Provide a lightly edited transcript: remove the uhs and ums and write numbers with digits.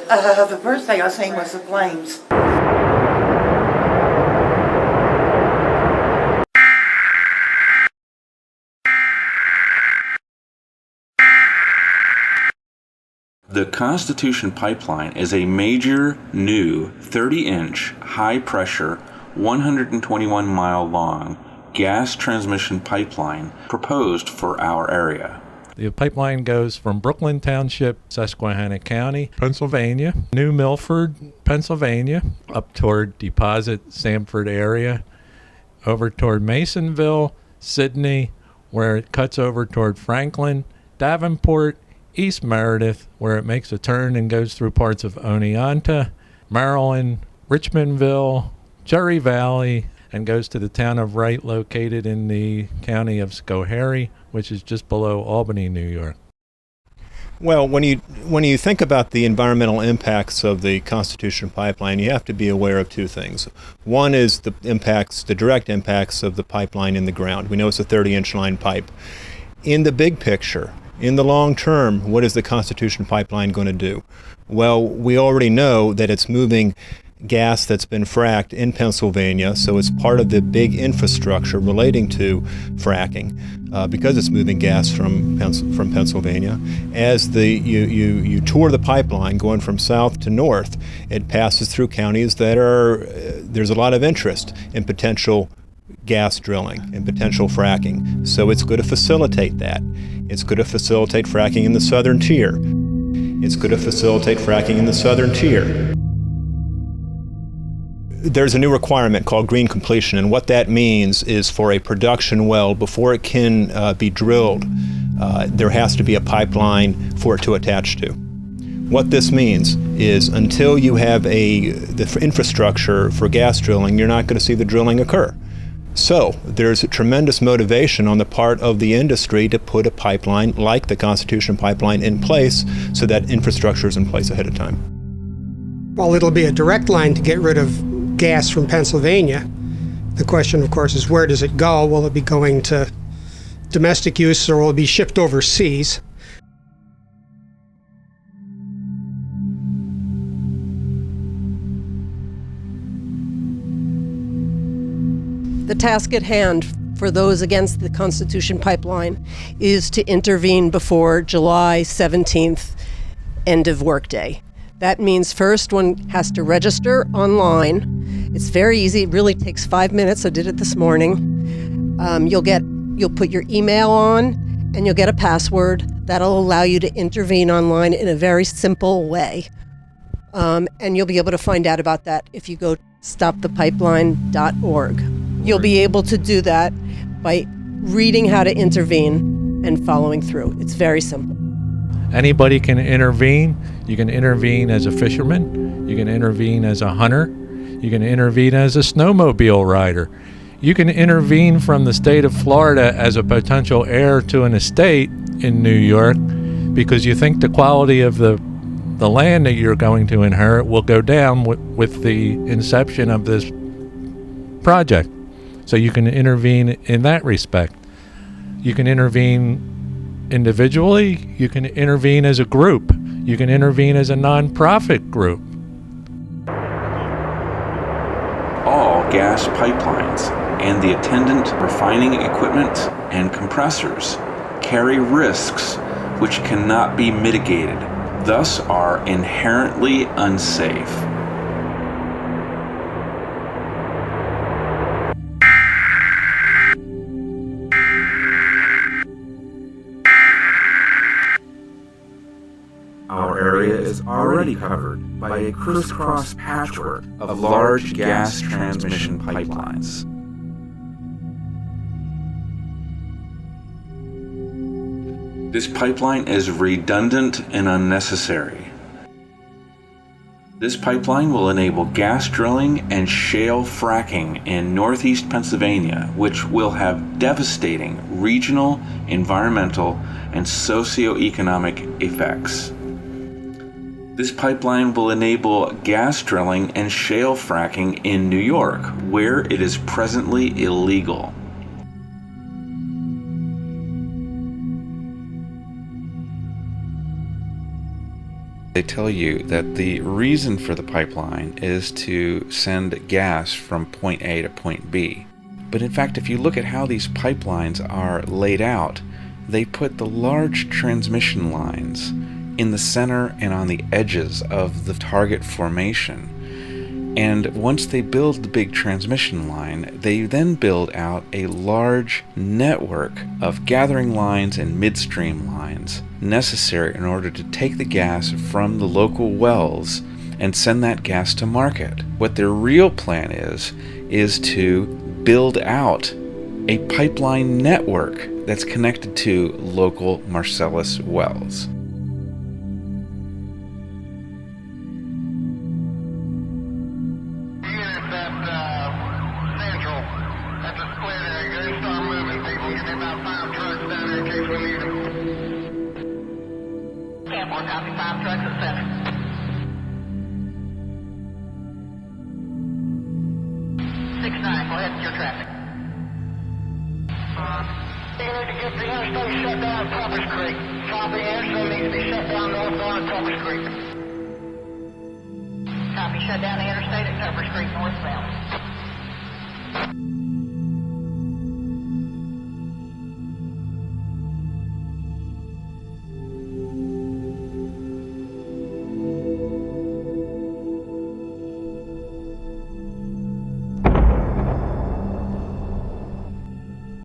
The first thing I seen was the flames. The Constitution Pipeline is a major, new, 30-inch, high-pressure, 121-mile-long gas transmission pipeline proposed for our area. The pipeline goes from Brooklyn Township, Susquehanna County, Pennsylvania, New Milford, Pennsylvania, up toward Deposit, Sanford area, over toward Masonville, Sydney, where it cuts over toward Franklin, Davenport, East Meredith, where it makes a turn and goes through parts of Oneonta, Maryland, Richmondville, Cherry Valley, and goes to the town of Wright, located in the county of Schoharie, which is just below Albany, New York. Well, when you think about the environmental impacts of the Constitution Pipeline, you have to be aware of two things. One is the direct impacts of the pipeline in the ground. We know it's a 30-inch line pipe. In the big picture, in the long term, what is the Constitution Pipeline going to do? Well, we already know that it's moving gas that's been fracked in Pennsylvania, so it's part of the big infrastructure relating to fracking, because it's moving gas from Pennsylvania. As you tour the pipeline going from south to north, it passes through counties that there's a lot of interest in potential gas drilling and potential fracking. So it's going to facilitate that. It's going to facilitate fracking in the southern tier. It's going to facilitate fracking in the southern tier. There's a new requirement called green completion, and what that means is for a production well, before it can be drilled, there has to be a pipeline for it to attach to. What this means is until you have the infrastructure for gas drilling, you're not going to see the drilling occur. So there's a tremendous motivation on the part of the industry to put a pipeline like the Constitution Pipeline in place so that infrastructure is in place ahead of time. Well, it'll be a direct line to get rid of gas from Pennsylvania. The question, of course, is where does it go? Will it be going to domestic use, or will it be shipped overseas? The task at hand for those against the Constitution Pipeline is to intervene before July 17th, end of workday. That means first one has to register online. It's very easy. It really takes 5 minutes. I did it this morning. You'll put your email on, and you'll get a password that'll allow you to intervene online in a very simple way. And you'll be able to find out about that if you go stopthepipeline.org. You'll be able to do that by reading how to intervene and following through. It's very simple. Anybody can intervene. You can intervene as a fisherman. You can intervene as a hunter. You can intervene as a snowmobile rider. You can intervene from the state of Florida as a potential heir to an estate in New York because you think the quality of the land that you're going to inherit will go down with the inception of this project. So you can intervene in that respect. You can intervene individually. You can intervene as a group. You can intervene as a nonprofit group. All gas pipelines and the attendant refining equipment and compressors carry risks which cannot be mitigated, thus are inherently unsafe. Our area is already covered by a crisscross patchwork of large gas transmission pipelines. This pipeline is redundant and unnecessary. This pipeline will enable gas drilling and shale fracking in northeast Pennsylvania, which will have devastating regional, environmental, and socioeconomic effects. This pipeline will enable gas drilling and shale fracking in New York, where it is presently illegal. They tell you that the reason for the pipeline is to send gas from point A to point B. But in fact, if you look at how these pipelines are laid out, they put the large transmission lines in the center and on the edges of the target formation. And once they build the big transmission line, they then build out a large network of gathering lines and midstream lines necessary in order to take the gas from the local wells and send that gas to market. What their real plan is to build out a pipeline network that's connected to local Marcellus wells. Copy, shut down the interstate at Pepper Street northbound.